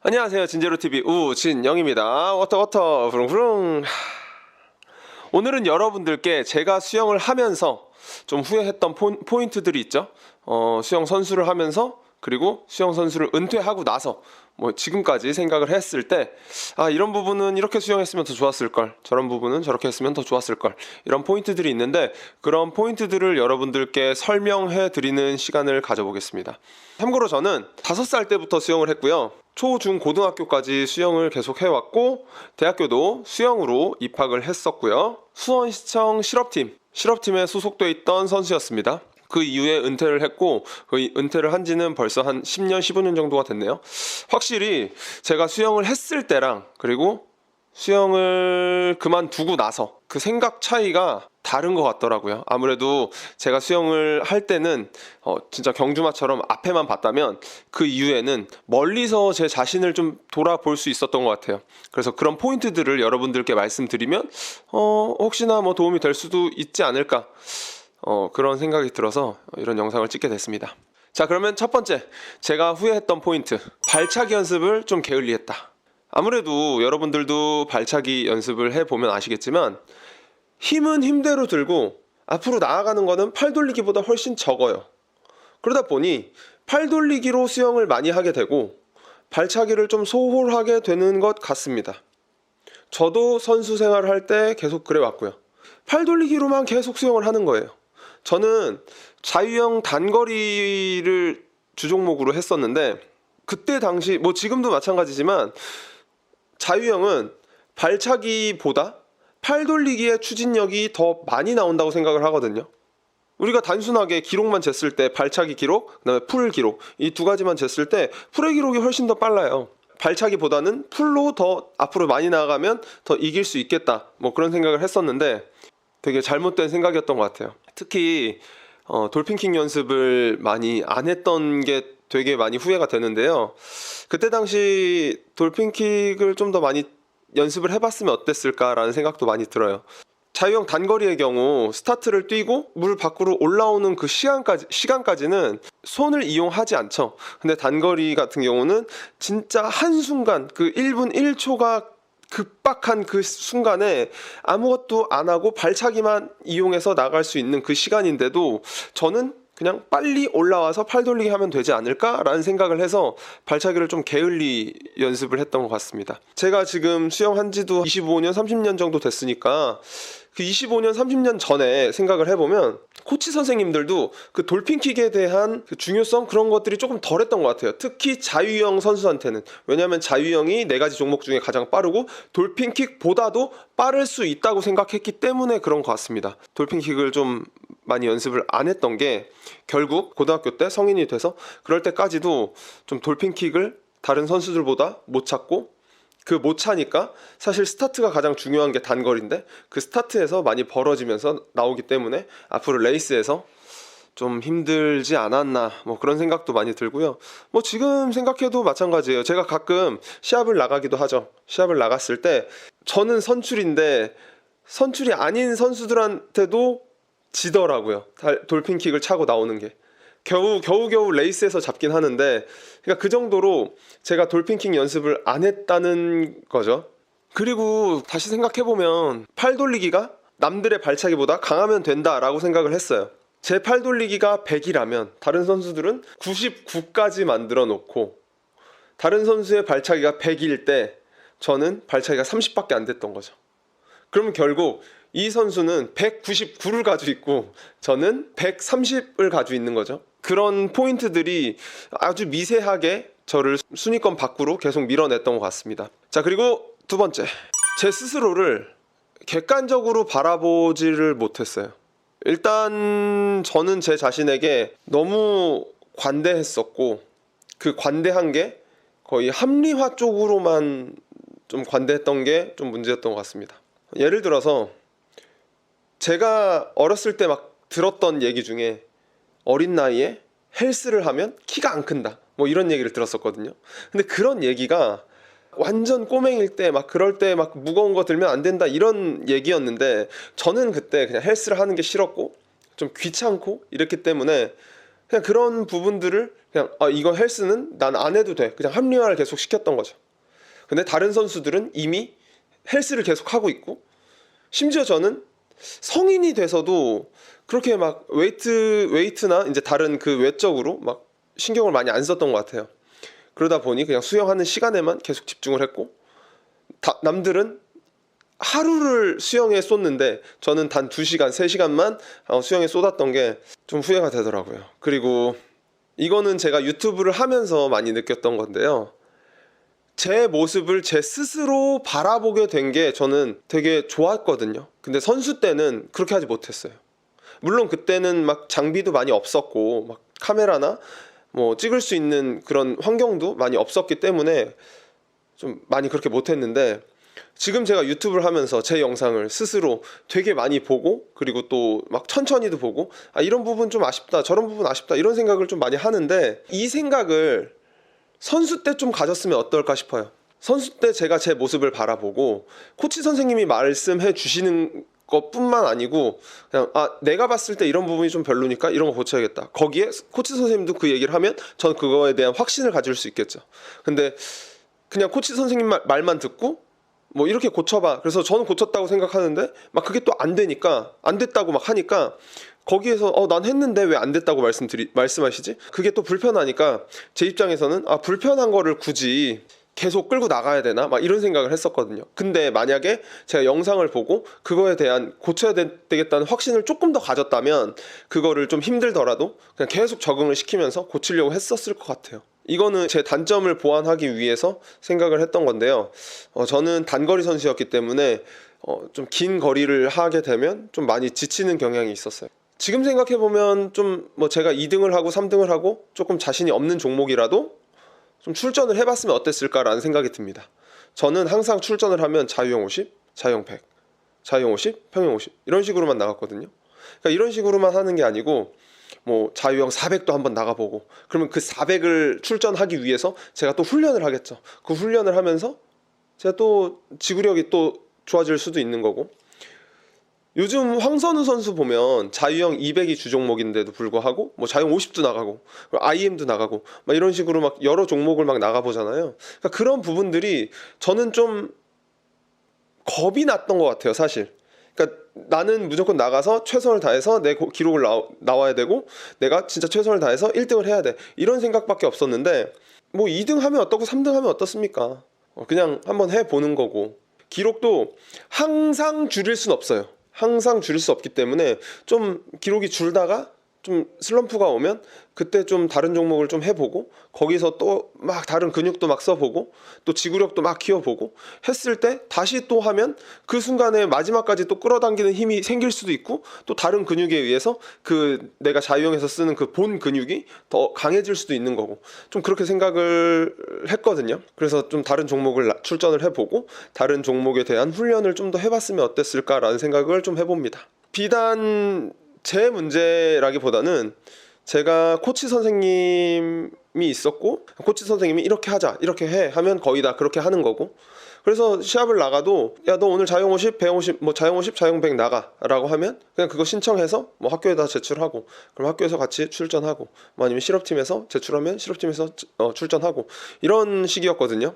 안녕하세요. 진제로TV 우진영입니다. 워터 부릉부릉. 오늘은 여러분들께 제가 수영을 하면서 좀 후회했던 포인트들이 있죠. 수영 선수를 하면서 그리고 수영 선수를 은퇴하고 나서 지금까지 생각을 했을 때 이런 부분은 이렇게 수영했으면 더 좋았을걸, 저런 부분은 저렇게 했으면 더 좋았을걸, 이런 포인트들이 있는데 그런 포인트들을 여러분들께 설명해 드리는 시간을 가져보겠습니다. 참고로 저는 5살 때부터 수영을 했고요. 초, 중, 고등학교까지 수영을 계속 해왔고 대학교도 수영으로 입학을 했었고요. 수원시청 실업팀에 소속돼 있던 선수였습니다. 그 이후에 은퇴를 했고 그 은퇴를 한 지는 벌써 한 10년, 15년 정도가 됐네요. 확실히 제가 수영을 했을 때랑 그리고 수영을 그만두고 나서 그 생각 차이가 다른 것 같더라고요. 아무래도 제가 수영을 할 때는 진짜 경주마처럼 앞에만 봤다면 그 이후에는 멀리서 제 자신을 좀 돌아볼 수 있었던 것 같아요. 그래서 그런 포인트들을 여러분들께 말씀드리면 혹시나 도움이 될 수도 있지 않을까, 그런 생각이 들어서 이런 영상을 찍게 됐습니다. 자, 그러면 첫 번째, 제가 후회했던 포인트, 발차기 연습을 좀 게을리했다. 아무래도 여러분들도 발차기 연습을 해보면 아시겠지만 힘은 힘대로 들고 앞으로 나아가는 거는 팔 돌리기보다 훨씬 적어요. 그러다 보니 팔 돌리기로 수영을 많이 하게 되고 발차기를 좀 소홀하게 되는 것 같습니다. 저도 선수 생활을 할 때 계속 그래 왔고요. 팔 돌리기로만 계속 수영을 하는 거예요. 저는 자유형 단거리를 주종목으로 했었는데 그때 당시 지금도 마찬가지지만 자유형은 발차기보다 팔 돌리기의 추진력이 더 많이 나온다고 생각을 하거든요. 우리가 단순하게 기록만 쟀을 때 발차기 기록, 그다음에 풀 기록, 이 두 가지만 쟀을 때 풀의 기록이 훨씬 더 빨라요. 발차기보다는 풀로 더 앞으로 많이 나아가면 더 이길 수 있겠다, 그런 생각을 했었는데 되게 잘못된 생각이었던 것 같아요. 특히 돌핀킥 연습을 많이 안 했던 게 되게 많이 후회가 되는데요. 그때 당시 돌핀킥을 좀 더 많이 연습을 해봤으면 어땠을까라는 생각도 많이 들어요. 자유형 단거리의 경우 스타트를 뛰고 물 밖으로 올라오는 그 시간까지는 손을 이용하지 않죠. 근데 단거리 같은 경우는 진짜 한순간, 그 1분 1초가 급박한 그 순간에 아무것도 안 하고 발차기만 이용해서 나갈 수 있는 그 시간인데도 저는 그냥 빨리 올라와서 팔 돌리기 하면 되지 않을까라는 생각을 해서 발차기를 좀 게을리 연습을 했던 것 같습니다. 제가 지금 수영한 지도 25년, 30년 정도 됐으니까 그 25년, 30년 전에 생각을 해보면 코치 선생님들도 그 돌핀킥에 대한 그 중요성, 그런 것들이 조금 덜했던 것 같아요. 특히 자유형 선수한테는. 왜냐하면 자유형이 4가지 종목 중에 가장 빠르고 돌핀킥보다도 빠를 수 있다고 생각했기 때문에 그런 것 같습니다. 돌핀킥을 좀 많이 연습을 안 했던 게 결국 고등학교 때 성인이 돼서 그럴 때까지도 좀 돌핀킥을 다른 선수들보다 못 찾고, 그 못 차니까 사실 스타트가 가장 중요한 게 단거리인데 그 스타트에서 많이 벌어지면서 나오기 때문에 앞으로 레이스에서 좀 힘들지 않았나, 그런 생각도 많이 들고요. 지금 생각해도 마찬가지예요. 제가 가끔 시합을 나가기도 하죠. 시합을 나갔을 때 저는 선출인데 선출이 아닌 선수들한테도 지더라고요. 돌핀킥을 차고 나오는 게 겨우 레이스에서 잡긴 하는데, 그러니까 그 정도로 제가 돌핀킥 연습을 안 했다는 거죠. 그리고 다시 생각해보면 팔 돌리기가 남들의 발차기보다 강하면 된다라고 생각을 했어요. 제 팔 돌리기가 100이라면 다른 선수들은 99까지 만들어 놓고 다른 선수의 발차기가 100일 때 저는 발차기가 30밖에 안 됐던 거죠. 그러면 결국 이 선수는 199를 가지고 있고 저는 130을 가지고 있는 거죠. 그런 포인트들이 아주 미세하게 저를 순위권 밖으로 계속 밀어냈던 것 같습니다. 자, 그리고 두 번째, 제 스스로를 객관적으로 바라보지를 못했어요. 일단 저는 제 자신에게 너무 관대했었고 그 관대한 게 거의 합리화 쪽으로만 좀 관대했던 게 좀 문제였던 것 같습니다. 예를 들어서 제가 어렸을 때 막 들었던 얘기 중에 어린 나이에 헬스를 하면 키가 안 큰다, 이런 얘기를 들었었거든요. 근데 그런 얘기가 완전 꼬맹일 때 그럴 때 무거운 거 들면 안 된다, 이런 얘기였는데 저는 그때 그냥 헬스를 하는 게 싫었고 좀 귀찮고 이랬기 때문에 그냥 그런 부분들을 그냥 이거 헬스는 난 안 해도 돼, 그냥 합리화를 계속 시켰던 거죠. 근데 다른 선수들은 이미 헬스를 계속 하고 있고, 심지어 저는 성인이 돼서도 그렇게 막 웨이트나 이제 다른 그 외적으로 막 신경을 많이 안 썼던 것 같아요. 그러다 보니 그냥 수영하는 시간에만 계속 집중을 했고, 남들은 하루를 수영에 쏟는데 저는 단 2시간, 3시간만 수영에 쏟았던 게 좀 후회가 되더라고요. 그리고 이거는 제가 유튜브를 하면서 많이 느꼈던 건데요. 제 모습을 제 스스로 바라보게 된 게 저는 되게 좋았거든요. 근데 선수 때는 그렇게 하지 못했어요. 물론 그때는 막 장비도 많이 없었고 막 카메라나 뭐 찍을 수 있는 그런 환경도 많이 없었기 때문에 좀 많이 그렇게 못했는데, 지금 제가 유튜브를 하면서 제 영상을 스스로 되게 많이 보고, 그리고 또 막 천천히도 보고, 이런 부분 좀 아쉽다, 저런 부분 아쉽다, 이런 생각을 좀 많이 하는데, 이 생각을 선수 때 좀 가졌으면 어떨까 싶어요. 선수 때 제가 제 모습을 바라보고 코치 선생님이 말씀해 주시는 것뿐만 아니고, 그냥 내가 봤을 때 이런 부분이 좀 별로니까 이런 거 고쳐야겠다, 거기에 코치 선생님도 그 얘기를 하면 전 그거에 대한 확신을 가질 수 있겠죠. 근데 그냥 코치 선생님 말만 듣고 뭐 이렇게 고쳐봐, 그래서 저는 고쳤다고 생각하는데 막 그게 또 안 되니까, 안 됐다고 막 하니까 거기에서 난 했는데 왜 안 됐다고 말씀하시지? 그게 또 불편하니까 제 입장에서는 불편한 거를 굳이 계속 끌고 나가야 되나? 막 이런 생각을 했었거든요. 근데 만약에 제가 영상을 보고 그거에 대한 고쳐야 되겠다는 확신을 조금 더 가졌다면 그거를 좀 힘들더라도 그냥 계속 적응을 시키면서 고치려고 했었을 것 같아요. 이거는 제 단점을 보완하기 위해서 생각을 했던 건데요. 저는 단거리 선수였기 때문에 좀 긴 거리를 하게 되면 좀 많이 지치는 경향이 있었어요. 지금 생각해보면 좀 뭐 제가 2등을 하고 3등을 하고 조금 자신이 없는 종목이라도 좀 출전을 해봤으면 어땠을까라는 생각이 듭니다. 저는 항상 출전을 하면 자유형 50, 자유형 100, 자유형 50, 평형 50 이런 식으로만 나갔거든요. 그러니까 이런 식으로만 하는 게 아니고 뭐 자유형 400도 한번 나가보고, 그러면 그 400을 출전하기 위해서 제가 또 훈련을 하겠죠. 그 훈련을 하면서 제가 또 지구력이 또 좋아질 수도 있는 거고, 요즘 황선우 선수 보면 자유형 200이 주종목인데도 불구하고 뭐 자유형 50도 나가고 IM도 나가고 막 이런 식으로 막 여러 종목을 막 나가보잖아요. 그러니까 그런 부분들이 저는 좀 겁이 났던 것 같아요, 사실. 그러니까 나는 무조건 나가서 최선을 다해서 내 기록을 나와야 되고, 내가 진짜 최선을 다해서 1등을 해야 돼, 이런 생각밖에 없었는데, 뭐 2등 하면 어떻고 3등 하면 어떻습니까? 그냥 한번 해보는 거고, 기록도 항상 줄일 순 없어요. 항상 줄일 수 없기 때문에 좀 기록이 줄다가 좀 슬럼프가 오면 그때 좀 다른 종목을 좀 해보고, 거기서 또 막 다른 근육도 막 써보고 또 지구력도 막 키워보고 했을 때 다시 또 하면 그 순간에 마지막까지 또 끌어당기는 힘이 생길 수도 있고, 또 다른 근육에 의해서 그 내가 자유형에서 쓰는 그 본 근육이 더 강해질 수도 있는 거고, 좀 그렇게 생각을 했거든요. 그래서 좀 다른 종목을 출전을 해보고 다른 종목에 대한 훈련을 좀 더 해봤으면 어땠을까라는 생각을 좀 해봅니다. 비단 제 문제라기보다는 제가 코치 선생님이 있었고, 코치 선생님이 이렇게 하자, 이렇게 해 하면 거의 다 그렇게 하는 거고, 그래서 시합을 나가도 야 너 오늘 자유형 50, 배영 50, 뭐 자유형 50, 자유형 100 나가 라고 하면 그냥 그거 신청해서 뭐 학교에다 제출하고, 그럼 학교에서 같이 출전하고, 뭐 아니면 실업팀에서 제출하면 실업팀에서 출전하고, 이런 식이었거든요.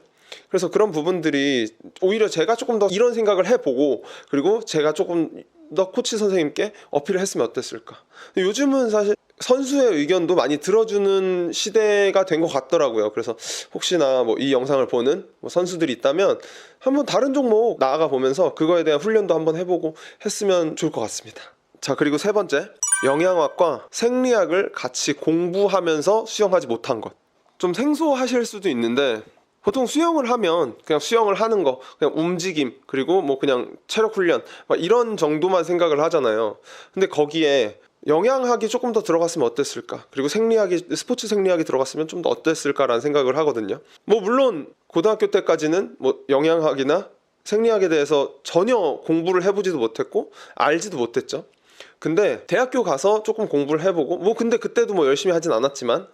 그래서 그런 부분들이 오히려 제가 조금 더 이런 생각을 해보고, 그리고 제가 조금 더 코치 선생님께 어필을 했으면 어땠을까. 요즘은 사실 선수의 의견도 많이 들어주는 시대가 된 것 같더라고요. 그래서 혹시나 뭐 이 영상을 보는 뭐 선수들이 있다면 한번 다른 종목 나아가 보면서 그거에 대한 훈련도 한번 해보고 했으면 좋을 것 같습니다. 자, 그리고 세 번째, 영양학과 생리학을 같이 공부하면서 수영하지 못한 것. 좀 생소하실 수도 있는데, 보통 수영을 하면 그냥 수영을 하는 거, 그냥 움직임, 그리고 뭐 그냥 체력 훈련 막 이런 정도만 생각을 하잖아요. 근데 거기에 영양학이 조금 더 들어갔으면 어땠을까, 그리고 생리학이, 스포츠 생리학이 들어갔으면 좀 더 어땠을까라는 생각을 하거든요. 뭐 물론 고등학교 때까지는 뭐 영양학이나 생리학에 대해서 전혀 공부를 해보지도 못했고 알지도 못했죠. 근데 대학교 가서 조금 공부를 해보고, 뭐 근데 그때도 뭐 열심히 하진 않았지만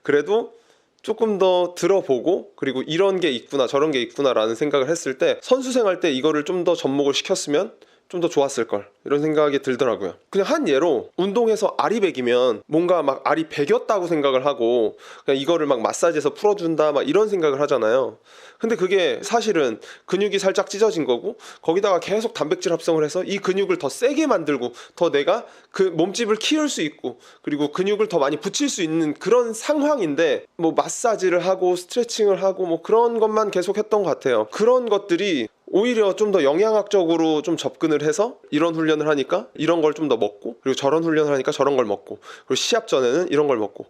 그래도 조금 더 들어보고, 그리고 이런 게 있구나 저런 게 있구나 라는 생각을 했을 때, 선수 생활 때 이거를 좀 더 접목을 시켰으면 좀 더 좋았을 걸 이런 생각이 들더라고요. 그냥 한 예로 운동해서 알이 배기면 뭔가 막 알이 배겼다고 생각을 하고 그냥 이거를 막 마사지해서 풀어준다 막 이런 생각을 하잖아요. 근데 그게 사실은 근육이 살짝 찢어진 거고 거기다가 계속 단백질 합성을 해서 이 근육을 더 세게 만들고 더 내가 그 몸집을 키울 수 있고 그리고 근육을 더 많이 붙일 수 있는 그런 상황인데 뭐 마사지를 하고 스트레칭을 하고 뭐 그런 것만 계속 했던 것 같아요. 그런 것들이 오히려 좀 더 영양학적으로 좀 접근을 해서 이런 훈련을 하니까 이런 걸 좀 더 먹고 그리고 저런 훈련을 하니까 저런 걸 먹고 그리고 시합 전에는 이런 걸 먹고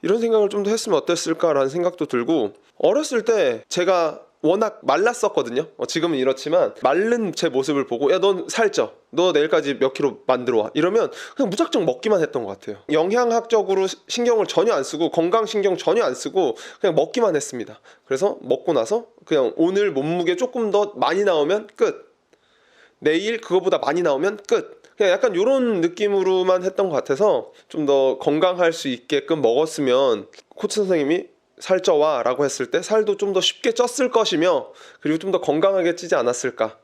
이런 생각을 좀 더 했으면 어땠을까라는 생각도 들고 어렸을 때 제가 워낙 말랐었거든요. 지금은 이렇지만 마른 제 모습을 보고 야 넌 살쪄 너 내일까지 몇 킬로 만들어 와 이러면 그냥 무작정 먹기만 했던 것 같아요. 영양학적으로 신경을 전혀 안 쓰고 건강신경 전혀 안 쓰고 그냥 먹기만 했습니다. 그래서 먹고 나서 그냥 오늘 몸무게 조금 더 많이 나오면 끝, 내일 그거보다 많이 나오면 끝, 그냥 약간 이런 느낌으로만 했던 것 같아서 좀 더 건강할 수 있게끔 먹었으면 코치 선생님이 살쪄와 라고 했을 때 살도 좀 더 쉽게 쪘을 것이며 그리고 좀 더 건강하게 찌지 않았을까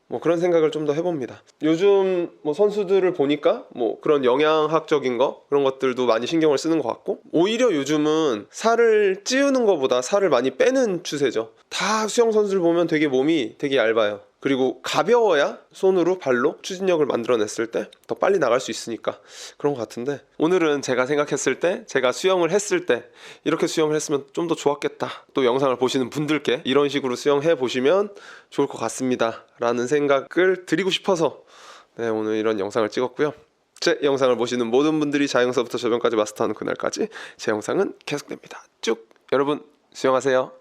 뭐 그런 생각을 좀 더 해봅니다. 요즘 뭐 선수들을 보니까 뭐 그런 영양학적인 거 그런 것들도 많이 신경을 쓰는 것 같고 오히려 요즘은 살을 찌우는 것보다 살을 많이 빼는 추세죠. 다 수영 선수들 보면 되게 몸이 되게 얇아요. 그리고 가벼워야 손으로 발로 추진력을 만들어냈을 때 더 빨리 나갈 수 있으니까 그런 것 같은데 오늘은 제가 생각했을 때 제가 수영을 했을 때 이렇게 수영을 했으면 좀 더 좋았겠다. 또 영상을 보시는 분들께 이런 식으로 수영해 보시면 좋을 것 같습니다 라는 생각을 드리고 싶어서 네, 오늘 이런 영상을 찍었고요. 제 영상을 보시는 모든 분들이 자영서부터 저변까지 마스터하는 그날까지 제 영상은 계속됩니다. 쭉 여러분 수영하세요.